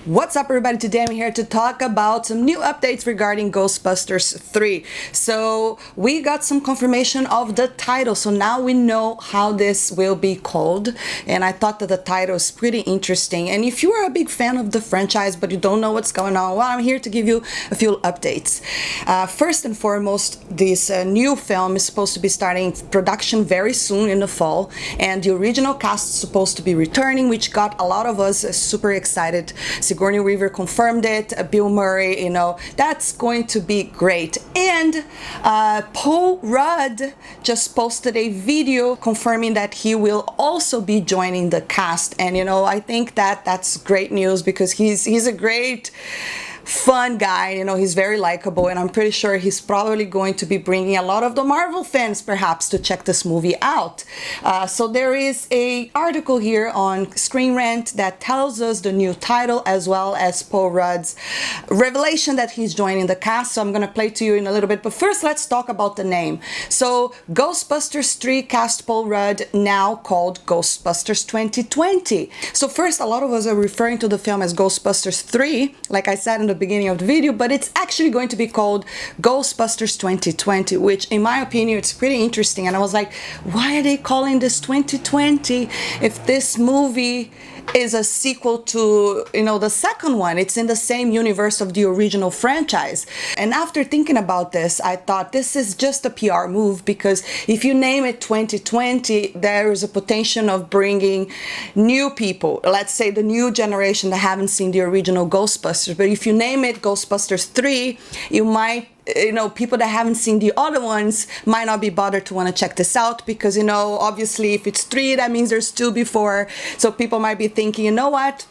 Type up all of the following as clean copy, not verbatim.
What's up, everybody? Today I'm here to talk about some new updates regarding Ghostbusters 3. So we got some confirmation of the title, so now we know how this will be called, and I thought that the title is pretty interesting. And if you are a big fan of the franchise but you don't know what's going on, well, I'm here to give you a few updates. First and foremost, this new film is supposed to be starting production very soon in the fall, and the original cast is supposed to be returning, which got a lot of us super excited. Sigourney Weaver confirmed it, Bill Murray, that's going to be great. And Paul Rudd just posted a video confirming that he will also be joining the cast. And I think that that's great news because he's a great fun guy, he's very likable, and I'm pretty sure he's probably going to be bringing a lot of the Marvel fans perhaps to check this movie out. So there is a article here on Screen Rant that tells us the new title as well as Paul Rudd's revelation that he's joining the cast. So I'm going to play to you in a little bit, but first let's talk about the name. So Ghostbusters 3 cast Paul Rudd, now called Ghostbusters 2020. So first, a lot of us are referring to the film as Ghostbusters 3, like I said in the beginning of the video, but it's actually going to be called Ghostbusters 2020, which in my opinion it's pretty interesting. And I was like, why are they calling this 2020 if this movie is a sequel to the second one? It's in the same universe of the original franchise. And after thinking about this, I thought this is just a PR move, because if you name it 2020, there is a potential of bringing new people, let's say the new generation that haven't seen the original Ghostbusters. But if you name it Ghostbusters 3, you might people that haven't seen the other ones might not be bothered to want to check this out, because obviously if it's 3, that means there's 2 before, so people might be thinking, you know what,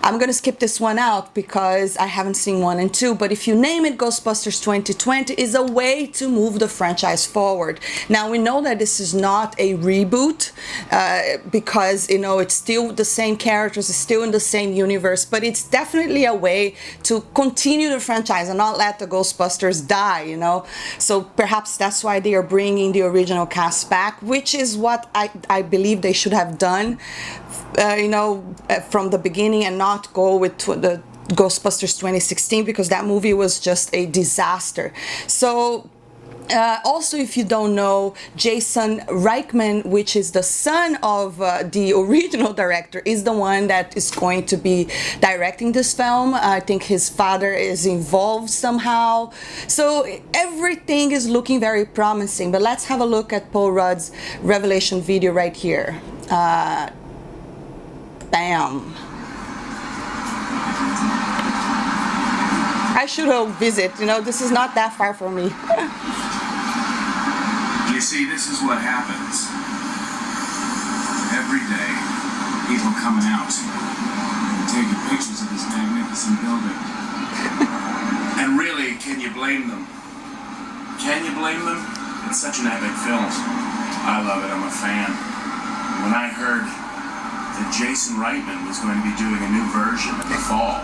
I'm gonna skip this one out because I haven't seen 1 and 2. But if you name it Ghostbusters 2020, is a way to move the franchise forward. Now we know that this is not a reboot because it's still the same characters, it's still in the same universe, but it's definitely a way to continue the franchise and not let the Ghostbusters die. So perhaps that's why they are bringing the original cast back, which is what I believe they should have done from the beginning, and not go with the Ghostbusters 2016, because that movie was just a disaster. So also, if you don't know, Jason Reitman, which is the son of the original director, is the one that is going to be directing this film. I think his father is involved somehow. So everything is looking very promising. But let's have a look at Paul Rudd's revelation video right here. Bam. I should go visit, this is not that far from me. You see, this is what happens. Every day, people coming out and taking pictures of this magnificent building. And really, can you blame them? Can you blame them? It's such an epic film. I love it, I'm a fan. When I heard that Jason Reitman was going to be doing a new version in the fall,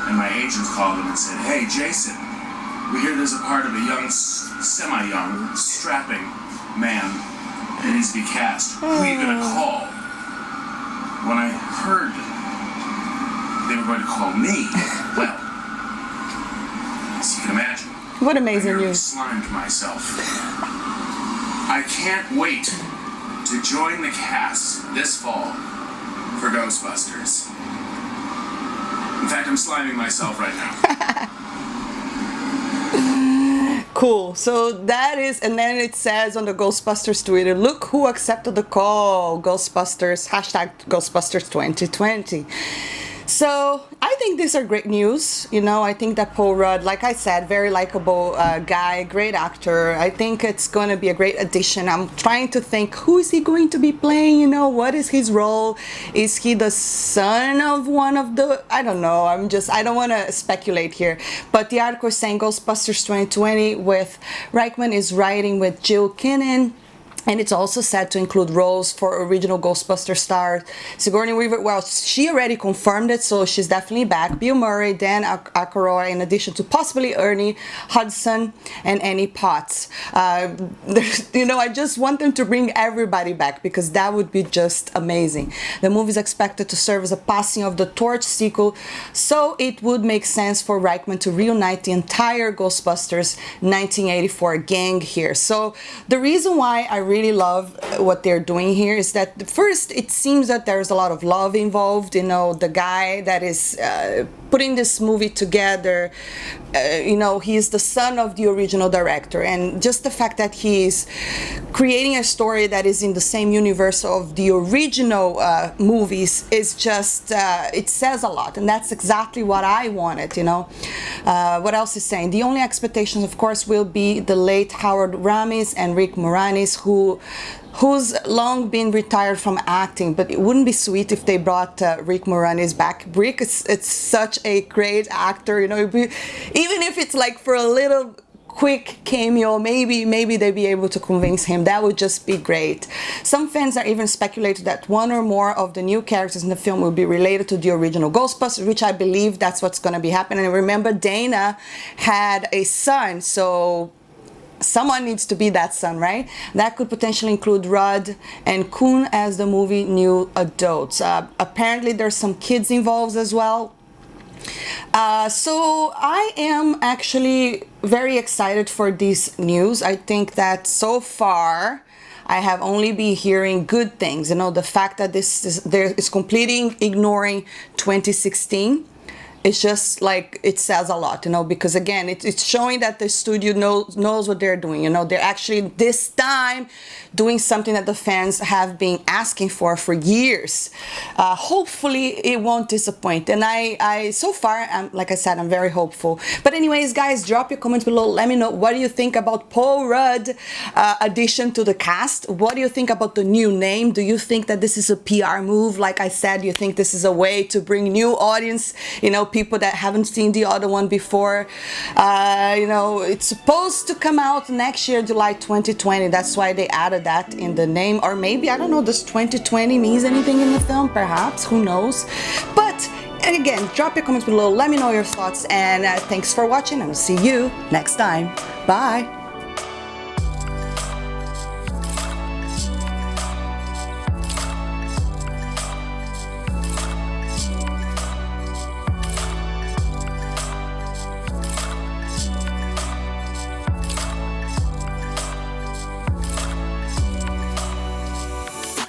and my agents called him and said, "Hey, Jason, we hear there's a part of a young, semi-young, strapping man that needs to be cast. Who are you going to call?" When I heard they were going to call me, well, as you can imagine, what amazing I nearly news. slimed myself. I can't wait to join the cast this fall for Ghostbusters. In fact, I'm sliming myself right now. Cool. So that is, and then it says on the Ghostbusters Twitter, look who accepted the call, Ghostbusters, #Ghostbusters 2020. So I think these are great news. I think that Paul Rudd, like I said, very likable guy, great actor. I think it's going to be a great addition. I'm trying to think, who is he going to be playing? What is his role? Is he the son of one of the, I don't know. I don't want to speculate here. But the article is saying Ghostbusters 2020 with Reichman is writing with Jill Kinnan. And it's also set to include roles for original Ghostbusters star Sigourney Weaver. Well, she already confirmed it, so she's definitely back. Bill Murray, Dan Aykroyd, in addition to possibly Ernie Hudson and Annie Potts. You know, I just want them to bring everybody back because that would be just amazing. The movie is expected to serve as a passing of the torch sequel, so it would make sense for Reichman to reunite the entire Ghostbusters 1984 gang here. So the reason why I really love what they're doing here is that first, it seems that there's a lot of love involved. You know, the guy that is putting this movie together, you know, he is the son of the original director, and just the fact that he's creating a story that is in the same universe of the original movies is just, it says a lot, and that's exactly what I wanted, you know. What else is saying? The only expectations, of course, will be the late Howard Ramis and Rick Moranis, who's long been retired from acting, but it wouldn't be sweet if they brought Rick Moranis back. Rick, it's such a great actor, you know, even if it's like for a little quick cameo, maybe they'd be able to convince him. That would just be great. Some fans are even speculated that one or more of the new characters in the film will be related to the original Ghostbusters, which I believe that's what's going to be happening. And remember, Dana had a son, so someone needs to be that son, right? That could potentially include Rudd and Kuhn as the movie new adults. Apparently there's some kids involved as well. So I am actually very excited for this news. I think that so far I have only been hearing good things. You know, the fact that there is completely ignoring 2016. It's just like, it says a lot, you know, because again, it's showing that the studio knows what they're doing. You know, they're actually this time doing something that the fans have been asking for years. Hopefully it won't disappoint. And I so far, like I said, I'm very hopeful. But anyways, guys, drop your comments below. Let me know, what do you think about Paul Rudd addition to the cast? What do you think about the new name? Do you think that this is a PR move? Like I said, do you think this is a way to bring new audience, you know, people that haven't seen the other one before? You know, it's supposed to come out next year, July 2020. That's why they added that in the name. Or maybe, I don't know, does 2020 means anything in the film? Perhaps, who knows? But and again, drop your comments below. Let me know your thoughts, and thanks for watching, and I'll see you next time. Bye.